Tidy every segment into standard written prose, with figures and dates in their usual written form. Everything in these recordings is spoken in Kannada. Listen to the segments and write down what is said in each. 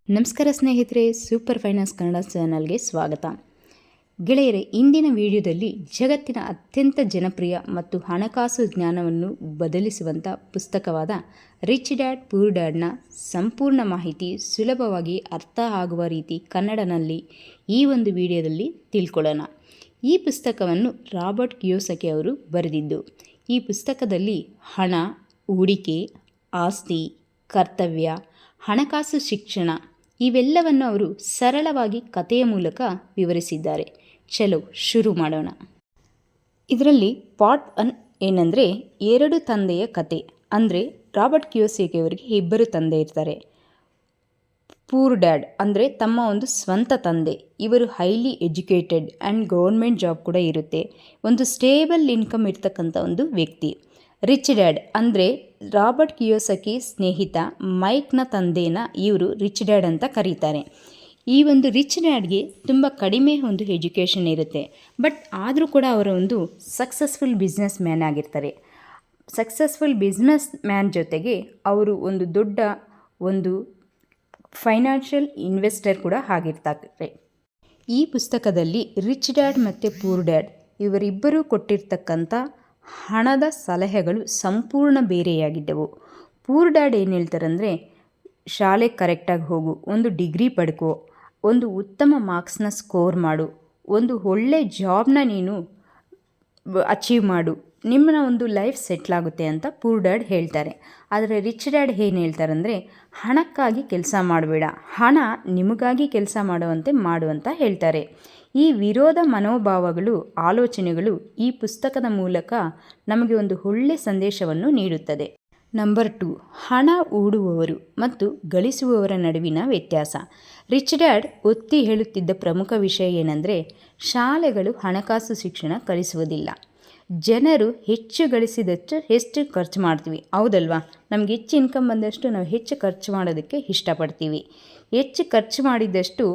ನಮಸ್ಕಾರ ಸ್ನೇಹಿತರೆ, ಸೂಪರ್ ಫೈನಾನ್ಸ್ ಕನ್ನಡ ಚಾನಲ್ಗೆ ಸ್ವಾಗತ. ಗೆಳೆಯರೆ, ಇಂದಿನ ವಿಡಿಯೋದಲ್ಲಿ ಜಗತ್ತಿನ ಅತ್ಯಂತ ಜನಪ್ರಿಯ ಮತ್ತು ಹಣಕಾಸು ಜ್ಞಾನವನ್ನು ಬದಲಿಸುವಂಥ ಪುಸ್ತಕವಾದ ರಿಚ್ ಡ್ಯಾಡ್ ಪೂರ್ ಡ್ಯಾಡ್ನ ಸಂಪೂರ್ಣ ಮಾಹಿತಿ ಸುಲಭವಾಗಿ ಅರ್ಥ ಆಗುವ ರೀತಿ ಕನ್ನಡನಲ್ಲಿ ಈ ಒಂದು ವಿಡಿಯೋದಲ್ಲಿ ತಿಳ್ಕೊಳ್ಳೋಣ. ಈ ಪುಸ್ತಕವನ್ನು ರಾಬರ್ಟ್ ಕಿಯೋಸಕಿ ಅವರು ಬರೆದಿದ್ದು. ಈ ಪುಸ್ತಕದಲ್ಲಿ ಹಣ, ಹೂಡಿಕೆ, ಆಸ್ತಿ, ಕರ್ತವ್ಯ, ಹಣಕಾಸು ಶಿಕ್ಷಣ ಇವೆಲ್ಲವನ್ನು ಅವರು ಸರಳವಾಗಿ ಕಥೆಯ ಮೂಲಕ ವಿವರಿಸಿದ್ದಾರೆ. ಚಲೋ ಶುರು ಮಾಡೋಣ. ಇದರಲ್ಲಿ ಪಾರ್ಟ್ 1 ಏನಂದರೆ, ಎರಡು ತಂದೆಯ ಕತೆ. ಅಂದರೆ ರಾಬರ್ಟ್ ಕಿಯೋಸಕಿ ಅವರಿಗೆ ಇಬ್ಬರು ತಂದೆ ಇರ್ತಾರೆ. ಪೂರ್ ಡ್ಯಾಡ್ ಅಂದರೆ ತಮ್ಮ ಒಂದು ಸ್ವಂತ ತಂದೆ. ಇವರು highly educated and government job ಕೂಡ ಇರುತ್ತೆ, ಒಂದು ಸ್ಟೇಬಲ್ ಇನ್ಕಮ್ ಇರ್ತಕ್ಕಂಥ ಒಂದು ವ್ಯಕ್ತಿ. ರಿಚ್ ಡ್ಯಾಡ್ ಅಂದರೆ ರಾಬರ್ಟ್ ಕಿಯೋಸಕಿ ಸ್ನೇಹಿತ ಮೈಕ್ನ ತಂದೆನ ಇವರು ರಿಚ್ ಡ್ಯಾಡ್ ಅಂತ ಕರೀತಾರೆ. ಈ ಒಂದು ರಿಚ್ ಡ್ಯಾಡ್ಗೆ ತುಂಬ ಕಡಿಮೆ ಒಂದು ಎಜುಕೇಷನ್ ಇರುತ್ತೆ, ಬಟ್ ಆದರೂ ಕೂಡ ಅವರ ಒಂದು ಸಕ್ಸಸ್ಫುಲ್ ಬಿಸ್ನೆಸ್ ಮ್ಯಾನ್ ಆಗಿರ್ತಾರೆ. ಸಕ್ಸಸ್ಫುಲ್ ಬಿಸ್ನೆಸ್ ಮ್ಯಾನ್ ಜೊತೆಗೆ ಅವರು ಒಂದು ದೊಡ್ಡ ಒಂದು ಫೈನಾನ್ಷಿಯಲ್ ಇನ್ವೆಸ್ಟರ್ ಕೂಡ ಆಗಿರ್ತಾರೆ. ಈ ಪುಸ್ತಕದಲ್ಲಿ ರಿಚ್ ಡ್ಯಾಡ್ ಮತ್ತು ಪೂರ್ ಡ್ಯಾಡ್ ಇವರಿಬ್ಬರೂ ಕೊಟ್ಟಿರ್ತಕ್ಕಂಥ ಹಣದ ಸಲಹೆಗಳು ಸಂಪೂರ್ಣ ಬೇರೆಯಾಗಿದ್ದವು. ಪೂರ್ ಡ್ಯಾಡ್ ಏನು ಹೇಳ್ತಾರಂದರೆ, ಶಾಲೆಗೆ ಕರೆಕ್ಟಾಗಿ ಹೋಗು, ಒಂದು ಡಿಗ್ರಿ ಪಡ್ಕೋ, ಒಂದು ಉತ್ತಮ ಮಾರ್ಕ್ಸ್ನ ಸ್ಕೋರ್ ಮಾಡು, ಒಂದು ಒಳ್ಳೆ ಜಾಬ್ನ ನೀನು ಅಚೀವ್ ಮಾಡು, ನಿಮ್ಮನ್ನ ಒಂದು ಲೈಫ್ ಸೆಟ್ಲಾಗುತ್ತೆ ಅಂತ ಪೂರ್ ಡ್ಯಾಡ್ ಹೇಳ್ತಾರೆ. ಆದರೆ ರಿಚ್ ಡ್ಯಾಡ್ ಏನು ಹೇಳ್ತಾರಂದರೆ, ಹಣಕ್ಕಾಗಿ ಕೆಲಸ ಮಾಡಬೇಡ, ಹಣ ನಿಮಗಾಗಿ ಕೆಲಸ ಮಾಡುವಂತ ಹೇಳ್ತಾರೆ. ಈ ವಿರೋಧ ಮನೋಭಾವಗಳು, ಆಲೋಚನೆಗಳು ಈ ಪುಸ್ತಕದ ಮೂಲಕ ನಮಗೆ ಒಂದು ಒಳ್ಳೆಯ ಸಂದೇಶವನ್ನು ನೀಡುತ್ತದೆ. ನಂಬರ್ 2, ಹಣ ಹೂಡುವವರು ಮತ್ತು ಗಳಿಸುವವರ ನಡುವಿನ ವ್ಯತ್ಯಾಸ. ರಿಚ್ ಡ್ಯಾಡ್ ಒತ್ತಿ ಹೇಳುತ್ತಿದ್ದ ಪ್ರಮುಖ ವಿಷಯ ಏನಂದರೆ, ಶಾಲೆಗಳು ಹಣಕಾಸು ಶಿಕ್ಷಣ ಕಲಿಸುವುದಿಲ್ಲ. ಜನರು ಹೆಚ್ಚು ಗಳಿಸಿದಷ್ಟು ಹೆಚ್ಚು ಖರ್ಚು ಮಾಡ್ತೀವಿ, ಹೌದಲ್ವಾ? ನಮ್ಗೆ ಹೆಚ್ಚು ಇನ್ಕಮ್ ಬಂದಷ್ಟು ನಾವು ಹೆಚ್ಚು ಖರ್ಚು ಮಾಡೋದಕ್ಕೆ ಇಷ್ಟಪಡ್ತೀವಿ. ಹೆಚ್ಚು ಖರ್ಚು ಮಾಡಿದಷ್ಟು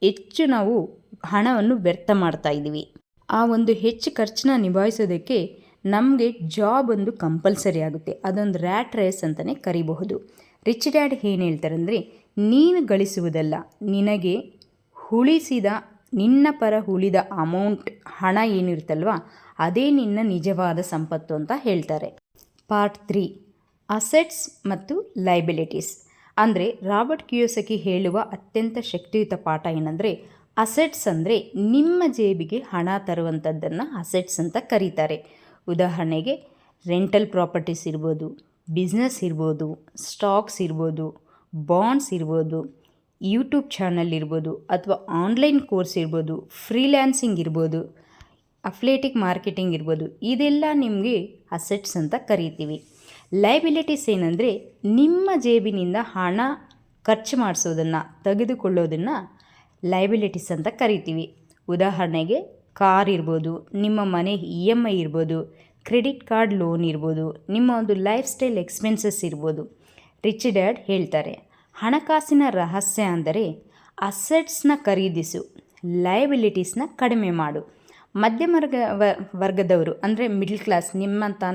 ಹೆಚ್ಚು ನಾವು ಹಣವನ್ನು ವ್ಯರ್ಥ ಮಾಡ್ತಾ ಇದ್ದೀವಿ. ಆ ಒಂದು ಹೆಚ್ಚು ಖರ್ಚನ್ನ ನಿಭಾಯಿಸೋದಕ್ಕೆ ನಮಗೆ ಜಾಬ್ ಒಂದು ಕಂಪಲ್ಸರಿ ಆಗುತ್ತೆ. ಅದೊಂದು ರ್ಯಾಟ್ ರೇಸ್ ಅಂತಲೇ ಕರಿಬಹುದು. ರಿಚ್ ಡ್ಯಾಡ್ ಏನು ಹೇಳ್ತಾರಂದರೆ, ನೀನು ಗಳಿಸುವುದಲ್ಲ, ನಿನಗೆ ನಿನ್ನ ಪರ ಉಳಿದ ಅಮೌಂಟ್, ಹಣ ಏನಿರುತ್ತಲ್ವ ಅದೇ ನಿನ್ನ ನಿಜವಾದ ಸಂಪತ್ತು ಅಂತ ಹೇಳ್ತಾರೆ. ಪಾರ್ಟ್ 3, ಅಸೆಟ್ಸ್ ಮತ್ತು ಲೈಬಿಲಿಟೀಸ್. ಅಂದರೆ ರಾಬರ್ಟ್ ಕಿಯೋಸಕಿ ಹೇಳುವ ಅತ್ಯಂತ ಶಕ್ತಿಯುತ ಪಾಠ ಏನಂದರೆ, ಅಸೆಟ್ಸ್ ಅಂದರೆ ನಿಮ್ಮ ಜೇಬಿಗೆ ಹಣ ತರುವಂಥದ್ದನ್ನು ಅಸೆಟ್ಸ್ ಅಂತ ಕರೀತಾರೆ. ಉದಾಹರಣೆಗೆ ರೆಂಟಲ್ ಪ್ರಾಪರ್ಟೀಸ್ ಇರ್ಬೋದು, ಬಿಸ್ನೆಸ್ ಇರ್ಬೋದು, ಸ್ಟಾಕ್ಸ್ ಇರ್ಬೋದು, ಬಾಂಡ್ಸ್ ಇರ್ಬೋದು, ಯೂಟ್ಯೂಬ್ ಚಾನಲ್ ಇರ್ಬೋದು, ಅಥವಾ ಆನ್ಲೈನ್ ಕೋರ್ಸ್ ಇರ್ಬೋದು, ಫ್ರೀಲ್ಯಾನ್ಸಿಂಗ್ ಇರ್ಬೋದು, ಅಫ್ಲೇಟಿಕ್ ಮಾರ್ಕೆಟಿಂಗ್ ಇರ್ಬೋದು. ಇದೆಲ್ಲ ನಿಮಗೆ ಅಸೆಟ್ಸ್ ಅಂತ ಕರಿತೀವಿ. ಲೈಬಿಲಿಟೀಸ್ ಏನಂದರೆ, ನಿಮ್ಮ ಜೇಬಿನಿಂದ ಹಣ ಖರ್ಚು ಮಾಡಿಸೋದನ್ನು, ತೆಗೆದುಕೊಳ್ಳೋದನ್ನು ಲೈಬಿಲಿಟೀಸ್ ಅಂತ ಕರಿತೀವಿ. ಉದಾಹರಣೆಗೆ ಕಾರ್ ಇರ್ಬೋದು, ನಿಮ್ಮ ಮನೆ EMI ಇರ್ಬೋದು, ಕ್ರೆಡಿಟ್ ಕಾರ್ಡ್ ಲೋನ್ ಇರ್ಬೋದು, ನಿಮ್ಮ ಒಂದು ಲೈಫ್ ಸ್ಟೈಲ್ ಎಕ್ಸ್ಪೆನ್ಸಸ್ ಇರ್ಬೋದು. ರಿಚ್ ಡ್ಯಾಡ್ ಹೇಳ್ತಾರೆ, ಹಣಕಾಸಿನ ರಹಸ್ಯ ಅಂದರೆ ಅಸೆಟ್ಸ್ನ ಖರೀದಿಸು, ಲೈಬಿಲಿಟೀಸ್ನ ಕಡಿಮೆ ಮಾಡು. ಮಧ್ಯಮ ವರ್ಗದವರು ಅಂದರೆ ಮಿಡ್ಲ್ ಕ್ಲಾಸ್,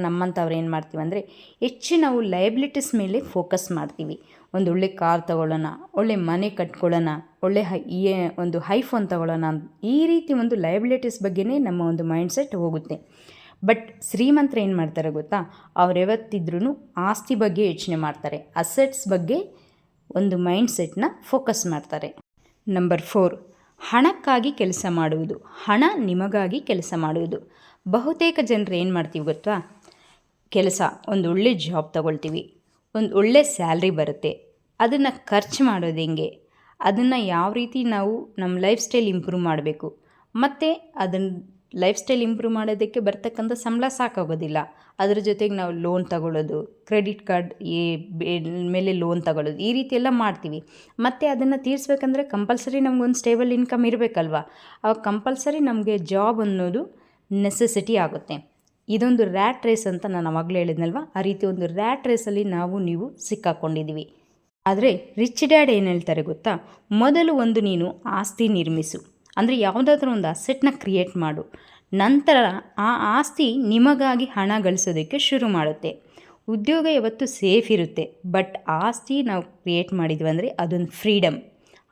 ನಮ್ಮಂಥವ್ರು ಏನು ಮಾಡ್ತೀವಿ ಅಂದರೆ, ಹೆಚ್ಚು ನಾವು ಲೈಬಿಲಿಟೀಸ್ ಮೇಲೆ ಫೋಕಸ್ ಮಾಡ್ತೀವಿ. ಒಂದು ಒಳ್ಳೆ ಕಾರ್ ತೊಗೊಳ್ಳೋಣ, ಒಳ್ಳೆ ಮನೆ ಕಟ್ಕೊಳ್ಳೋಣ, ಒಳ್ಳೆ ಒಂದು ಐಫೋನ್ ತೊಗೊಳ್ಳೋಣ, ಈ ರೀತಿ ಒಂದು ಲೈಬಿಲಿಟೀಸ್ ಬಗ್ಗೆನೇ ನಮ್ಮ ಒಂದು ಮೈಂಡ್ಸೆಟ್ ಹೋಗುತ್ತೆ. ಬಟ್ ಶ್ರೀಮಂತರು ಏನು ಮಾಡ್ತಾರೆ ಗೊತ್ತಾ, ಅವ್ರು ಯಾವತ್ತಿದ್ರೂ ಆಸ್ತಿ ಬಗ್ಗೆ ಯೋಚನೆ ಮಾಡ್ತಾರೆ, ಅಸೆಟ್ಸ್ ಬಗ್ಗೆ ಒಂದು ಮೈಂಡ್ಸೆಟ್ನ ಫೋಕಸ್ ಮಾಡ್ತಾರೆ. ನಂಬರ್ 4, ಹಣಕ್ಕಾಗಿ ಕೆಲಸ ಮಾಡುವುದು, ಹಣ ನಿಮಗಾಗಿ ಕೆಲಸ ಮಾಡುವುದು. ಬಹುತೇಕ ಜನರು ಏನು ಮಾಡ್ತೀವಿ ಗೊತ್ತಾ, ಒಂದು ಒಳ್ಳೆ ಜಾಬ್ ತಗೊಳ್ತೀವಿ, ಒಂದು ಒಳ್ಳೆ ಸ್ಯಾಲ್ರಿ ಬರುತ್ತೆ, ಅದನ್ನು ಖರ್ಚು ಮಾಡೋದು ಹೆಂಗೆ, ಅದನ್ನು ಯಾವ ರೀತಿ ನಾವು ನಮ್ಮ ಲೈಫ್ ಸ್ಟೈಲ್ ಇಂಪ್ರೂವ್ ಮಾಡಬೇಕು, ಮತ್ತು ಅದನ್ನು ಲೈಫ್ ಸ್ಟೈಲ್ ಇಂಪ್ರೂವ್ ಮಾಡೋದಕ್ಕೆ ಬರ್ತಕ್ಕಂಥ ಸಂಬಳ ಸಾಕಾಗೋದಿಲ್ಲ, ಅದ್ರ ಜೊತೆಗೆ ನಾವು ಲೋನ್ ತಗೊಳ್ಳೋದು, ಕ್ರೆಡಿಟ್ ಕಾರ್ಡ್ ಮೇಲೆ ಲೋನ್ ತಗೊಳ್ಳೋದು, ಈ ರೀತಿ ಎಲ್ಲ ಮಾಡ್ತೀವಿ. ಮತ್ತು ಅದನ್ನು ತೀರಿಸ್ಬೇಕಂದ್ರೆ ಕಂಪಲ್ಸರಿ ನಮಗೊಂದು ಸ್ಟೇಬಲ್ ಇನ್ಕಮ್ ಇರಬೇಕಲ್ವ, ಆವಾಗ ಕಂಪಲ್ಸರಿ ನಮಗೆ ಜಾಬ್ ಅನ್ನೋದು ನೆಸೆಸಿಟಿ ಆಗುತ್ತೆ. ಇದೊಂದು ರ್ಯಾಟ್ ರೇಸ್ ಅಂತ ನಾನು ಅವಾಗಲೇ ಹೇಳಿದ್ನಲ್ವ, ಆ ರೀತಿ ಒಂದು ರ್ಯಾಟ್ ರೇಸಲ್ಲಿ ನೀವು ಸಿಕ್ಕಾಕೊಂಡಿದ್ದೀವಿ. ಆದರೆ ರಿಚ್ ಡ್ಯಾಡ್ ಏನು ಹೇಳ್ತಾರೆ ಗೊತ್ತಾ, ಮೊದಲು ನೀನು ಆಸ್ತಿ ನಿರ್ಮಿಸು, ಅಂದರೆ ಯಾವುದಾದ್ರೂ ಒಂದು ಅಸೆಟ್ನ ಕ್ರಿಯೇಟ್ ಮಾಡು, ನಂತರ ಆ ಆಸ್ತಿ ನಿಮಗಾಗಿ ಹಣ ಗಳಿಸೋದಕ್ಕೆ ಶುರು ಮಾಡುತ್ತೆ. ಉದ್ಯೋಗ ಯಾವತ್ತೂ ಸೇಫ್ ಇರುತ್ತೆ, ಬಟ್ ಆಸ್ತಿ ನಾವು ಕ್ರಿಯೇಟ್ ಮಾಡಿದ್ವಿ ಅಂದರೆ ಅದೊಂದು ಫ್ರೀಡಮ್.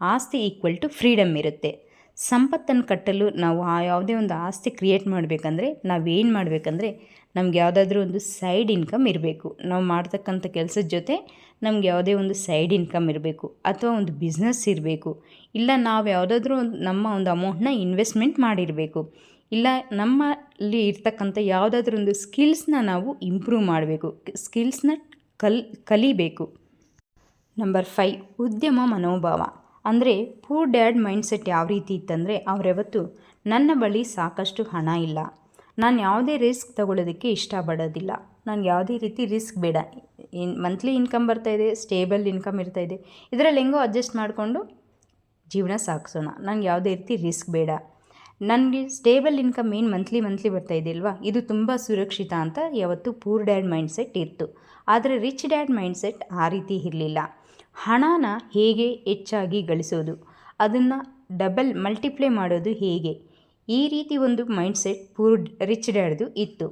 ಆಸ್ತಿ ಈಕ್ವಲ್ ಟು ಫ್ರೀಡಮ್ ಇರುತ್ತೆ. ಸಂಪತ್ತನ್ನು ಕಟ್ಟಲು ನಾವು ಯಾವುದೇ ಒಂದು ಆಸ್ತಿ ಕ್ರಿಯೇಟ್ ಮಾಡಬೇಕಂದ್ರೆ ನಾವೇನು ಮಾಡಬೇಕಂದ್ರೆ ನಮ್ಗೆ ಯಾವುದಾದ್ರೂ ಒಂದು ಸೈಡ್ ಇನ್ಕಮ್ ಇರಬೇಕು. ನಾವು ಮಾಡ್ತಕ್ಕಂಥ ಕೆಲಸದ ಜೊತೆ ನಮ್ಗೆ ಯಾವುದೇ ಒಂದು ಸೈಡ್ ಇನ್ಕಮ್ ಇರಬೇಕು, ಅಥವಾ ಒಂದು ಬಿಸ್ನೆಸ್ ಇರಬೇಕು, ಇಲ್ಲ ನಾವು ಯಾವುದಾದ್ರೂ ಒಂದು ನಮ್ಮ ಒಂದು ಅಮೌಂಟ್ನ ಇನ್ವೆಸ್ಟ್ಮೆಂಟ್ ಮಾಡಿರಬೇಕು, ಇಲ್ಲ ನಮ್ಮಲ್ಲಿ ಇರ್ತಕ್ಕಂಥ ಯಾವುದಾದ್ರೂ ಒಂದು ಸ್ಕಿಲ್ಸ್ನ ನಾವು ಇಂಪ್ರೂವ್ ಮಾಡಬೇಕು, ಸ್ಕಿಲ್ಸ್ನ ಕಲಿಬೇಕು. ನಂಬರ್ 5, ಉದ್ಯಮ ಮನೋಭಾವ. ಅಂದರೆ ಪೂರ್ ಡ್ಯಾಡ್ ಮೈಂಡ್ಸೆಟ್ ಯಾವ ರೀತಿ ಇತ್ತಂದರೆ, ಅವರ್ಯಾವತ್ತು ನನ್ನ ಬಳಿ ಸಾಕಷ್ಟು ಹಣ ಇಲ್ಲ, ನಾನು ಯಾವುದೇ ರಿಸ್ಕ್ ತಗೊಳ್ಳೋದಕ್ಕೆ ಇಷ್ಟಪಡೋದಿಲ್ಲ, ನನಗೆ ಯಾವುದೇ ರೀತಿ ರಿಸ್ಕ್ ಬೇಡ, ಮಂತ್ಲಿ ಇನ್ಕಮ್ ಬರ್ತಾಯಿದೆ, ಸ್ಟೇಬಲ್ ಇನ್ಕಮ್ ಇರ್ತಾಯಿದೆ, ಇದರಲ್ಲಿ ಹೆಂಗೋ ಅಡ್ಜಸ್ಟ್ ಮಾಡಿಕೊಂಡು ಜೀವನ ಸಾಗಿಸೋಣ, ನನಗೆ ಯಾವುದೇ ರೀತಿ ರಿಸ್ಕ್ ಬೇಡ, ನನಗೆ ಸ್ಟೇಬಲ್ ಇನ್ಕಮ್ ಏನು ಮಂತ್ಲಿ ಬರ್ತಾಯಿದೆ ಅಲ್ವಾ, ಇದು ತುಂಬ ಸುರಕ್ಷಿತ ಅಂತ ಯಾವತ್ತು ಪೂರ್ ಡ್ಯಾಡ್ ಮೈಂಡ್ಸೆಟ್ ಇತ್ತು. ಆದರೆ ರಿಚ್ ಡ್ಯಾಡ್ ಮೈಂಡ್ಸೆಟ್ ಆ ರೀತಿ ಇರಲಿಲ್ಲ. ಹಣನ ಹೇಗೆ ಹೆಚ್ಚಾಗಿ ಗಳಿಸೋದು, ಅದನ್ನು ಡಬಲ್ ಮಲ್ಟಿಪ್ಲೈ ಮಾಡೋದು ಹೇಗೆ, ಈ ರೀತಿ ಒಂದು ಮೈಂಡ್ಸೆಟ್ ರಿಚ್ ಡ್ಯಾಡ್ದು ಇತ್ತು.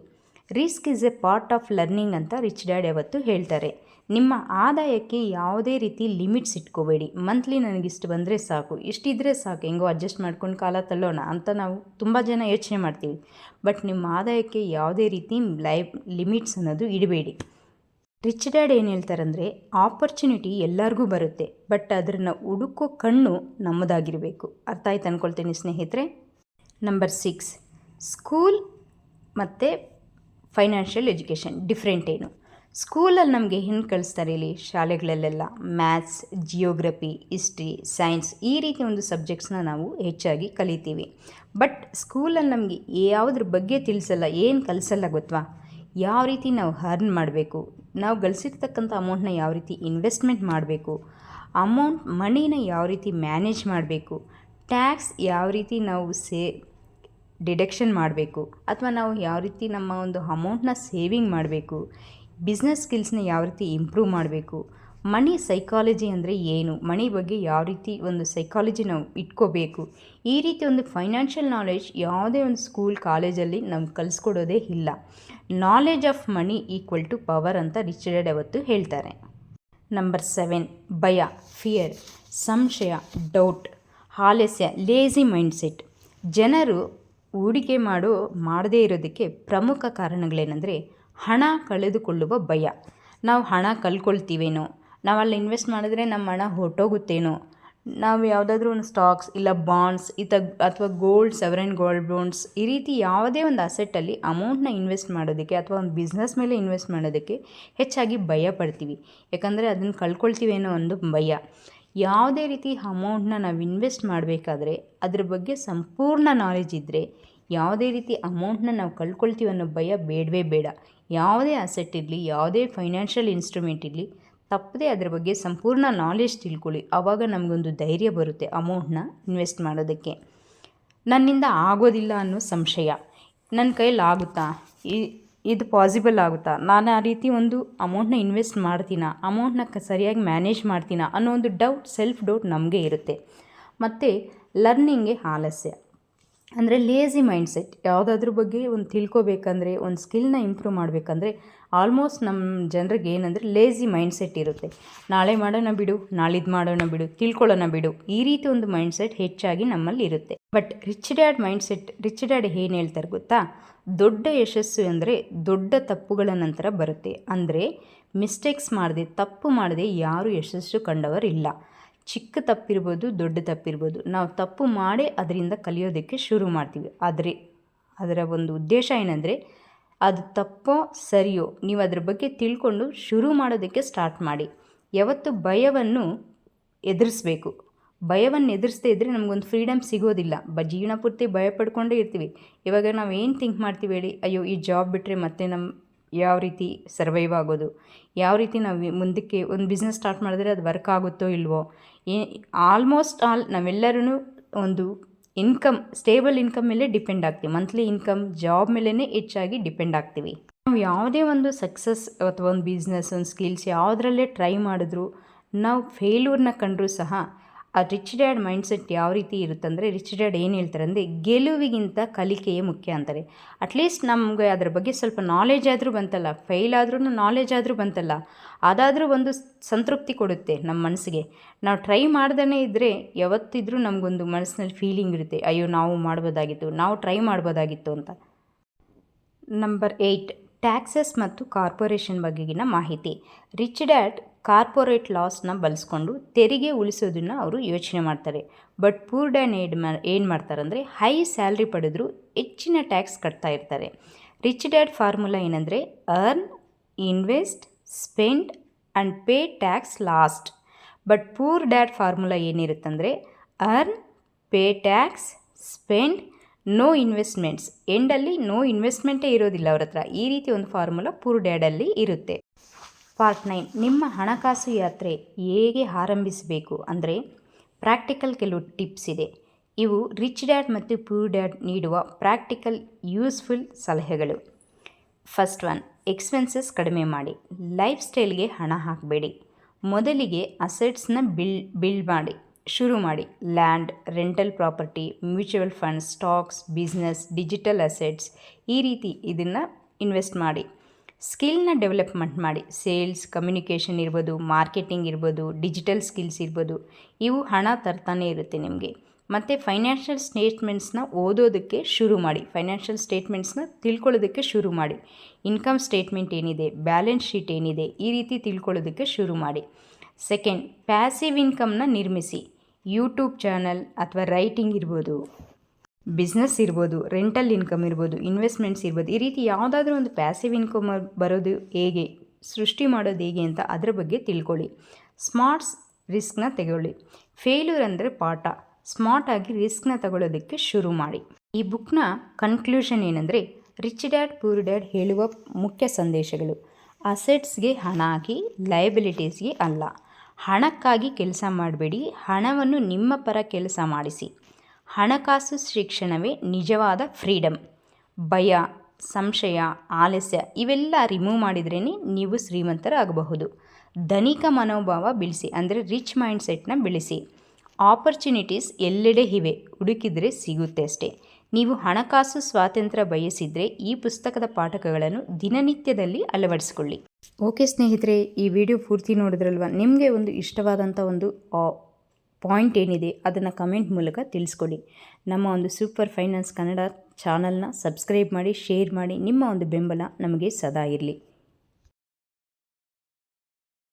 Risk is A part of learning ಅಂತ ರಿಚ್ ಡ್ಯಾಡ್ ಯಾವತ್ತು ಹೇಳ್ತಾರೆ. ನಿಮ್ಮ ಆದಾಯಕ್ಕೆ ಯಾವುದೇ ರೀತಿ ಲಿಮಿಟ್ಸ್ ಇಟ್ಕೋಬೇಡಿ. ಮಂತ್ಲಿ ನನಗಿಷ್ಟು ಬಂದರೆ ಸಾಕು, ಇಷ್ಟಿದ್ರೆ ಸಾಕು, ಹೆಂಗೋ ಅಡ್ಜಸ್ಟ್ ಮಾಡ್ಕೊಂಡು ಕಾಲ ತಳ್ಳೋಣ ಅಂತ ನಾವು ತುಂಬ ಜನ ಯೋಚನೆ ಮಾಡ್ತೀವಿ. ಬಟ್ ನಿಮ್ಮ ಆದಾಯಕ್ಕೆ ಯಾವುದೇ ರೀತಿ ಲಿಮಿಟ್ಸ್ ಅನ್ನೋದು ಇಡಬೇಡಿ. ರಿಚ್ ಡ್ಯಾಡ್ ಏನು ಹೇಳ್ತಾರಂದರೆ, ಆಪರ್ಚುನಿಟಿ ಎಲ್ಲರಿಗೂ ಬರುತ್ತೆ, ಬಟ್ ಅದನ್ನು ಹುಡುಕೋ ಕಣ್ಣು ನಮ್ಮದಾಗಿರಬೇಕು. ಅರ್ಥ ಆಯ್ತು ಅಂದ್ಕೊಳ್ತೀನಿ ಸ್ನೇಹಿತರೆ. ನಂಬರ್ 6, ಸ್ಕೂಲ್ ಮತ್ತು ಫೈನಾನ್ಷಿಯಲ್ ಎಜುಕೇಷನ್ ಡಿಫ್ರೆಂಟ್ ಏನು. ಸ್ಕೂಲಲ್ಲಿ ನಮಗೆ ಏನು ಕಲಿಸ್ತಾರೆ, ಇಲ್ಲಿ ಶಾಲೆಗಳಲ್ಲೆಲ್ಲ ಮ್ಯಾಥ್ಸ್, ಜಿಯೋಗ್ರಫಿ, ಹಿಸ್ಟ್ರಿ, ಸೈನ್ಸ್ ಈ ರೀತಿ ಒಂದು ಸಬ್ಜೆಕ್ಟ್ಸ್ನ ನಾವು ಹೆಚ್ಚಾಗಿ ಕಲಿತೀವಿ. ಬಟ್ ಸ್ಕೂಲಲ್ಲಿ ನಮಗೆ ಯಾವುದ್ರ ಬಗ್ಗೆ ತಿಳಿಸಲ್ಲ, ಏನು ಕಲಿಸಲ್ಲ ಗೊತ್ತಾ? ಯಾವ ರೀತಿ ನಾವು ಅರ್ನ್ ಮಾಡಬೇಕು, ನಾವು ಗಳಿಸಿರ್ತಕ್ಕಂಥ ಅಮೌಂಟ್ನ ಯಾವ ರೀತಿ ಇನ್ವೆಸ್ಟ್ಮೆಂಟ್ ಮಾಡಬೇಕು, ಮನಿನ ಯಾವ ರೀತಿ ಮ್ಯಾನೇಜ್ ಮಾಡಬೇಕು, ಟ್ಯಾಕ್ಸ್ ಯಾವ ರೀತಿ ನಾವು ಡಿಡಕ್ಷನ್ ಮಾಡಬೇಕು, ಅಥವಾ ನಾವು ಯಾವ ರೀತಿ ನಮ್ಮ ಒಂದು ಅಮೌಂಟ್ನ ಸೇವಿಂಗ್ ಮಾಡಬೇಕು, ಬಿಸ್ನೆಸ್ ಸ್ಕಿಲ್ಸ್ನ ಯಾವ ರೀತಿ ಇಂಪ್ರೂವ್ ಮಾಡಬೇಕು, ಮನಿ ಸೈಕಾಲಜಿ ಅಂದರೆ ಏನು, ಮನಿ ಬಗ್ಗೆ ಯಾವ ರೀತಿ ಒಂದು ಸೈಕಾಲಜಿ ನಾವು ಇಟ್ಕೋಬೇಕು, ಈ ರೀತಿ ಒಂದು ಫೈನಾನ್ಷಿಯಲ್ ನಾಲೆಡ್ಜ್ ಯಾವುದೇ ಒಂದು ಸ್ಕೂಲ್ ಕಾಲೇಜಲ್ಲಿ ನಮ್ಗೆ ಕಲಿಸ್ಕೊಡೋದೇ ಇಲ್ಲ. Knowledge of money equal to power ಅಂತ ರಿಚ್ ಡ್ಯಾಡ್ ಯಾವತ್ತು ಹೇಳ್ತಾರೆ. ನಂಬರ್ 7, ಭಯ, ಫಿಯರ್, ಸಂಶಯ, ಡೌಟ್, ಆಲಸ್ಯ, ಲೇಜಿ ಮೈಂಡ್ಸೆಟ್. ಜನರು ಹೂಡಿಕೆ ಮಾಡದೇ ಇರೋದಕ್ಕೆ ಪ್ರಮುಖ ಕಾರಣಗಳೇನೆಂದರೆ ಹಣ ಕಳೆದುಕೊಳ್ಳುವ ಭಯ. ನಾವು ಹಣ ಕಳ್ಕೊಳ್ತೀವೇನೋ, ನಾವು ಅಲ್ಲಿ ಇನ್ವೆಸ್ಟ್ ಮಾಡಿದ್ರೆ ನಮ್ಮ ಹಣ ಹೊರಟೋಗುತ್ತೇನೋ, ನಾವು ಯಾವುದಾದ್ರೂ ಒಂದು ಸ್ಟಾಕ್ಸ್ ಇಲ್ಲ ಬಾಂಡ್ಸ್ ಅಥವಾ ಗೋಲ್ಡ್, ಸವರೆನ್ ಗೋಲ್ಡ್ ಬಾಂಡ್ಸ್ ಈ ರೀತಿ ಯಾವುದೇ ಒಂದು ಅಸೆಟ್ಟಲ್ಲಿ ಅಮೌಂಟ್ನ ಇನ್ವೆಸ್ಟ್ ಮಾಡೋದಕ್ಕೆ ಅಥವಾ ಒಂದು ಬಿಸ್ನೆಸ್ ಮೇಲೆ ಇನ್ವೆಸ್ಟ್ ಮಾಡೋದಕ್ಕೆ ಹೆಚ್ಚಾಗಿ ಭಯ ಪಡ್ತೀವಿ. ಯಾಕಂದರೆ ಅದನ್ನು ಕಳ್ಕೊಳ್ತೀವೇನೋ ಒಂದು ಭಯ. ಯಾವುದೇ ರೀತಿ ಅಮೌಂಟ್ನ ನಾವು ಇನ್ವೆಸ್ಟ್ ಮಾಡಬೇಕಾದ್ರೆ ಅದ್ರ ಬಗ್ಗೆ ಸಂಪೂರ್ಣ ನಾಲೆಜ್ ಇದ್ದರೆ ಯಾವುದೇ ರೀತಿ ಅಮೌಂಟ್ನ ನಾವು ಕಳ್ಕೊಳ್ತೀವಿ ಅನ್ನೋ ಭಯ ಬೇಡವೇ ಬೇಡ. ಯಾವುದೇ ಅಸೆಟ್ ಇರಲಿ, ಯಾವುದೇ ಫೈನಾನ್ಷಿಯಲ್ ಇನ್ಸ್ಟ್ರೂಮೆಂಟ್ ಇರಲಿ, ತಪ್ಪದೇ ಅದ್ರ ಬಗ್ಗೆ ಸಂಪೂರ್ಣ ನಾಲೆಜ್ ತಿಳ್ಕೊಳ್ಳಿ. ಆವಾಗ ನಮಗೊಂದು ಧೈರ್ಯ ಬರುತ್ತೆ ಅಮೌಂಟ್ನ ಇನ್ವೆಸ್ಟ್ ಮಾಡೋದಕ್ಕೆ. ನನ್ನಿಂದ ಆಗೋದಿಲ್ಲ ಅನ್ನೋ ಸಂಶಯ, ನನ್ನ ಕೈಯಲ್ಲಿ ಆಗುತ್ತಾ, ಇದು ಪಾಸಿಬಲ್ ಆಗುತ್ತಾ, ನಾನು ಆ ರೀತಿ ಒಂದು ಅಮೌಂಟ್ನ ಇನ್ವೆಸ್ಟ್ ಮಾಡ್ತೀನಾ, ಅಮೌಂಟ್ನ ಸರಿಯಾಗಿ ಮ್ಯಾನೇಜ್ ಮಾಡ್ತೀನಾ ಅನ್ನೋ ಒಂದು ಸೆಲ್ಫ್ ಡೌಟ್ ನಮಗೆ ಇರುತ್ತೆ. ಮತ್ತು ಲರ್ನಿಂಗ್ಗೆ ಆಲಸ್ಯ ಅಂದರೆ ಲೇಜಿ ಮೈಂಡ್ಸೆಟ್. ಯಾವುದಾದ್ರ ಬಗ್ಗೆ ಒಂದು ತಿಳ್ಕೊಬೇಕಂದ್ರೆ, ಒಂದು ಸ್ಕಿಲ್ನ ಇಂಪ್ರೂವ್ ಮಾಡಬೇಕಂದ್ರೆ ಆಲ್ಮೋಸ್ಟ್ ನಮ್ಮ ಜನರಿಗೆ ಏನಂದರೆ ಲೇಜಿ ಮೈಂಡ್ಸೆಟ್ ಇರುತ್ತೆ. ನಾಳೆ ಮಾಡೋಣ ಬಿಡು, ನಾಳಿದ್ದು ಮಾಡೋಣ ಬಿಡು, ತಿಳ್ಕೊಳ್ಳೋಣ ಬಿಡು, ಈ ರೀತಿ ಒಂದು ಮೈಂಡ್ಸೆಟ್ ಹೆಚ್ಚಾಗಿ ನಮ್ಮಲ್ಲಿ ಇರುತ್ತೆ. ಬಟ್ ರಿಚ್ ಡ್ಯಾಡ್ ಏನು ಹೇಳ್ತಾರೆ ಗೊತ್ತಾ? ದೊಡ್ಡ ಯಶಸ್ಸು ಅಂದರೆ ದೊಡ್ಡ ತಪ್ಪುಗಳ ನಂತರ ಬರುತ್ತೆ. ಅಂದರೆ ತಪ್ಪು ಮಾಡದೆ ಯಾರೂ ಯಶಸ್ಸು ಕಂಡವರಿಲ್ಲ. ಚಿಕ್ಕ ತಪ್ಪಿರ್ಬೋದು, ದೊಡ್ಡ ತಪ್ಪಿರ್ಬೋದು, ನಾವು ತಪ್ಪು ಮಾಡೇ ಅದರಿಂದ ಕಲಿಯೋದಕ್ಕೆ ಶುರು ಮಾಡ್ತೀವಿ. ಆದರೆ ಅದರ ಒಂದು ಉದ್ದೇಶ ಏನಂದರೆ, ಅದು ತಪ್ಪೋ ಸರಿಯೋ ನೀವು ಅದ್ರ ಬಗ್ಗೆ ತಿಳ್ಕೊಂಡು ಶುರು ಮಾಡೋದಕ್ಕೆ ಸ್ಟಾರ್ಟ್ ಮಾಡಿ. ಯಾವತ್ತು ಭಯವನ್ನು ಎದುರಿಸ್ಬೇಕು. ಭಯವನ್ನು ಎದುರಿಸದೇ ಇದ್ದರೆ ನಮಗೊಂದು ಫ್ರೀಡಮ್ ಸಿಗೋದಿಲ್ಲ. ಜೀವನ ಪೂರ್ತಿ ಭಯ ಪಡ್ಕೊಂಡೇ ಇರ್ತೀವಿ. ಇವಾಗ ನಾವು ಏನು ಥಿಂಕ್ ಮಾಡ್ತೀವಿ ಹೇಳಿ, ಅಯ್ಯೋ ಈ ಜಾಬ್ ಬಿಟ್ಟರೆ ಮತ್ತೆ ಯಾವ ರೀತಿ ಸರ್ವೈವ್ ಆಗೋದು, ಯಾವ ರೀತಿ ನಾವು ಮುಂದಕ್ಕೆ ಒಂದು ಬಿಸ್ನೆಸ್ ಸ್ಟಾರ್ಟ್ ಮಾಡಿದ್ರೆ ಅದು ವರ್ಕ್ ಆಗುತ್ತೋ ಇಲ್ವೋ. ಆಲ್ಮೋಸ್ಟ್ ನಾವೆಲ್ಲರೂ ಒಂದು ಸ್ಟೇಬಲ್ ಇನ್ಕಮ್ ಮೇಲೆ ಡಿಪೆಂಡ್ ಆಗ್ತೀವಿ. ಮಂತ್ಲಿ ಇನ್ಕಮ್, ಜಾಬ್ ಮೇಲೇ ಹೆಚ್ಚಾಗಿ ಡಿಪೆಂಡ್ ಆಗ್ತೀವಿ. ನಾವು ಯಾವುದೇ ಒಂದು ಸಕ್ಸಸ್ ಅಥವಾ ಒಂದು ಬಿಸ್ನೆಸ್, ಒಂದು ಸ್ಕಿಲ್ಸ್ ಯಾವುದರಲ್ಲೇ ಟ್ರೈ ಮಾಡಿದ್ರು ನಾವು ಫೇಲ್ಯೂರ್ನ ಕಂಡ್ರೂ ಸಹ ಆ ರಿಚ್ ಡ್ಯಾಡ್ ಮೈಂಡ್ಸೆಟ್ ಯಾವ ರೀತಿ ಇರುತ್ತಂದರೆ, ರಿಚ್ ಡ್ಯಾಡ್ ಏನು ಹೇಳ್ತಾರೆ ಅಂದರೆ, ಗೆಲುವಿಗಿಂತ ಕಲಿಕೆಯೇ ಮುಖ್ಯ ಅಂತಾರೆ. ಅಟ್ಲೀಸ್ಟ್ ನಮಗೆ ಅದ್ರ ಬಗ್ಗೆ ಸ್ವಲ್ಪ ನಾಲೆಜ್ ಆದರೂ ಬಂತಲ್ಲ, ಫೇಲ್ ಆದ್ರೂ ನಾಲೆಜ್ ಆದರೂ ಬಂತಲ್ಲ, ಅದಾದರೂ ಒಂದು ಸಂತೃಪ್ತಿ ಕೊಡುತ್ತೆ ನಮ್ಮ ಮನಸ್ಸಿಗೆ. ನಾವು ಟ್ರೈ ಮಾಡ್ದೇ ಇದ್ದರೆ ಯಾವತ್ತಿದ್ರೂ ನಮಗೊಂದು ಮನಸ್ಸಿನಲ್ಲಿ ಫೀಲಿಂಗ್ ಇರುತ್ತೆ, ಅಯ್ಯೋ ನಾವು ಮಾಡ್ಬೋದಾಗಿತ್ತು, ನಾವು ಟ್ರೈ ಮಾಡ್ಬೋದಾಗಿತ್ತು ಅಂತ. ನಂಬರ್ 8, ಟ್ಯಾಕ್ಸಸ್ ಮತ್ತು ಕಾರ್ಪೊರೇಷನ್ ಬಗೆಗಿನ ಮಾಹಿತಿ. ರಿಚ್ ಡ್ಯಾಡ್ ಕಾರ್ಪೊರೇಟ್ ಲಾಸ್ನ ಬಳಸ್ಕೊಂಡು ತೆರಿಗೆ ಉಳಿಸೋದನ್ನು ಅವರು ಯೋಚನೆ ಮಾಡ್ತಾರೆ. ಬಟ್ ಪೂರ್ ಡ್ಯಾಡ್ ಏನು ಮಾಡ್ತಾರಂದರೆ, ಹೈ ಸ್ಯಾಲ್ರಿ ಪಡೆದರೂ ಹೆಚ್ಚಿನ ಟ್ಯಾಕ್ಸ್ ಕಟ್ತಾ ಇರ್ತಾರೆ. ರಿಚ್ ಡ್ಯಾಡ್ ಫಾರ್ಮುಲಾ ಏನಂದರೆ, earn, invest, spend and pay tax last. But poor dad formula ಏನಿರುತ್ತಂದರೆ, earn, pay tax, spend, no investments. ಎಂಡಲ್ಲಿ ನೋ ಇನ್ವೆಸ್ಟ್ಮೆಂಟೇ ಇರೋದಿಲ್ಲ ಅವ್ರ ಹತ್ರ. ಈ ರೀತಿ ಒಂದು ಫಾರ್ಮುಲಾ ಪೂರ್ ಡ್ಯಾಡಲ್ಲಿ ಇರುತ್ತೆ. ಪಾರ್ಟ್ 9, ನಿಮ್ಮ ಹಣಕಾಸು ಯಾತ್ರೆ ಹೇಗೆ ಆರಂಭಿಸಬೇಕು ಅಂದರೆ ಪ್ರಾಕ್ಟಿಕಲ್ ಕೆಲವು ಟಿಪ್ಸ್ ಇದೆ. ಇವು ರಿಚ್ ಡ್ಯಾಡ್ ಮತ್ತು ಪೂರ್ ಡ್ಯಾಡ್ ನೀಡುವ ಪ್ರಾಕ್ಟಿಕಲ್ ಯೂಸ್ಫುಲ್ ಸಲಹೆಗಳು. ಫಸ್ಟ್ ಒನ್, ಎಕ್ಸ್ಪೆನ್ಸಸ್ ಕಡಿಮೆ ಮಾಡಿ. ಲೈಫ್ ಸ್ಟೈಲ್ಗೆ ಹಣ ಹಾಕಬೇಡಿ. ಮೊದಲಿಗೆ ಅಸೆಟ್ಸ್ನ ಬಿಲ್ಡ್ ಮಾಡಿ ಶುರು ಮಾಡಿ. Land, rental property, mutual funds, stocks, business, digital assets, ಈ ರೀತಿ ಇದನ್ನು ಇನ್ವೆಸ್ಟ್ ಮಾಡಿ. ಸ್ಕಿಲ್ನ ಡೆವಲಪ್ಮೆಂಟ್ ಮಾಡಿ. ಸೇಲ್ಸ್, ಕಮ್ಯುನಿಕೇಷನ್ ಇರ್ಬೋದು, ಮಾರ್ಕೆಟಿಂಗ್ ಇರ್ಬೋದು, ಡಿಜಿಟಲ್ ಸ್ಕಿಲ್ಸ್ ಇರ್ಬೋದು, ಇವು ಹಣ ತರ್ತಾನೆ ಇರುತ್ತೆ ನಿಮಗೆ. ಮತ್ತು ಫೈನಾನ್ಷಿಯಲ್ ಸ್ಟೇಟ್ಮೆಂಟ್ಸ್ನ ಓದೋದಕ್ಕೆ ಶುರು ಮಾಡಿ. ಫೈನಾನ್ಷಿಯಲ್ ಸ್ಟೇಟ್ಮೆಂಟ್ಸ್ನ ತಿಳ್ಕೊಳ್ಳೋದಕ್ಕೆ ಶುರು ಮಾಡಿ. ಇನ್ಕಮ್ ಸ್ಟೇಟ್ಮೆಂಟ್ ಏನಿದೆ, ಬ್ಯಾಲೆನ್ಸ್ ಶೀಟ್ ಏನಿದೆ, ಈ ರೀತಿ ತಿಳ್ಕೊಳ್ಳೋದಕ್ಕೆ ಶುರು ಮಾಡಿ. ಸೆಕೆಂಡ್, ಪ್ಯಾಸಿವ್ ಇನ್ಕಮ್ನ ನಿರ್ಮಿಸಿ. ಯೂಟ್ಯೂಬ್ ಚಾನಲ್ ಅಥವಾ ರೈಟಿಂಗ್ ಇರ್ಬೋದು, ಬಿಸ್ನೆಸ್ ಇರ್ಬೋದು, ರೆಂಟಲ್ ಇನ್ಕಮ್ ಇರ್ಬೋದು, ಇನ್ವೆಸ್ಟ್ಮೆಂಟ್ಸ್ ಇರ್ಬೋದು, ಈ ರೀತಿ ಯಾವುದಾದ್ರೂ ಒಂದು ಪ್ಯಾಸಿವ್ ಇನ್ಕಮ್ ಬರೋದು ಹೇಗೆ, ಸೃಷ್ಟಿ ಮಾಡೋದು ಹೇಗೆ ಅಂತ ಅದರ ಬಗ್ಗೆ ತಿಳ್ಕೊಳ್ಳಿ. ಸ್ಮಾರ್ಟ್ಸ್ ರಿಸ್ಕ್ನ ತಗೊಳ್ಳಿ. ಫೇಲ್ಯೂರ್ ಅಂದರೆ ಪಾಠ. ಸ್ಮಾರ್ಟಾಗಿ ರಿಸ್ಕ್ನ ತಗೊಳ್ಳೋದಕ್ಕೆ ಶುರು ಮಾಡಿ. ಈ ಬುಕ್ನ ಕನ್ಕ್ಲೂಷನ್ ಏನಂದರೆ, ರಿಚ್ ಡ್ಯಾಡ್ ಪೂರ್ ಡ್ಯಾಡ್ ಹೇಳುವ ಮುಖ್ಯ ಸಂದೇಶಗಳು: ಅಸೆಟ್ಸ್ಗೆ ಹಣ ಹಾಕಿ, ಲಯಬಿಲಿಟೀಸ್ಗೆ ಅಲ್ಲ. ಹಣಕ್ಕಾಗಿ ಕೆಲಸ ಮಾಡಬೇಡಿ, ಹಣವನ್ನು ನಿಮ್ಮ ಪರ ಕೆಲಸ ಮಾಡಿಸಿ. ಹಣಕಾಸು ಶಿಕ್ಷಣವೇ ನಿಜವಾದ ಫ್ರೀಡಮ್. ಭಯ, ಸಂಶಯ, ಆಲಸ್ಯ ಇವೆಲ್ಲ ರಿಮೂವ್ ಮಾಡಿದ್ರೇ ನೀವು ಶ್ರೀಮಂತರಾಗಬಹುದು. ಧನಿಕ ಮನೋಭಾವ ಬೆಳೆಸಿ, ಅಂದರೆ ರಿಚ್ ಮೈಂಡ್ಸೆಟ್ನ ಬೆಳೆಸಿ. ಆಪರ್ಚುನಿಟೀಸ್ ಎಲ್ಲೆಡೆ ಇವೆ, ಹುಡುಕಿದರೆ ಸಿಗುತ್ತೆ ಅಷ್ಟೇ. ನೀವು ಹಣಕಾಸು ಸ್ವಾತಂತ್ರ್ಯ ಬಯಸಿದರೆ ಈ ಪುಸ್ತಕದ ಪಾಠಗಳನ್ನು ದಿನನಿತ್ಯದಲ್ಲಿ ಅಳವಡಿಸಿಕೊಳ್ಳಿ. ಓಕೆ ಸ್ನೇಹಿತರೆ, ಈ ವಿಡಿಯೋ ಪೂರ್ತಿ ನೋಡಿದ್ರಲ್ವ? ನಿಮಗೆ ಒಂದು ಇಷ್ಟವಾದಂಥ ಒಂದು ಪಾಯಿಂಟ್ ಏನಿದೆ ಅದನ್ನು ಕಮೆಂಟ್ ಮೂಲಕ ತಿಳಿಸ್ಕೊಡಿ. ನಮ್ಮ ಒಂದು ಸೂಪರ್ ಫೈನಾನ್ಸ್ ಕನ್ನಡ ಚಾನಲ್ನ ಸಬ್ಸ್ಕ್ರೈಬ್ ಮಾಡಿ, ಶೇರ್ ಮಾಡಿ. ನಿಮ್ಮ ಒಂದು ಬೆಂಬಲ ನಮಗೆ ಸದಾ ಇರಲಿ.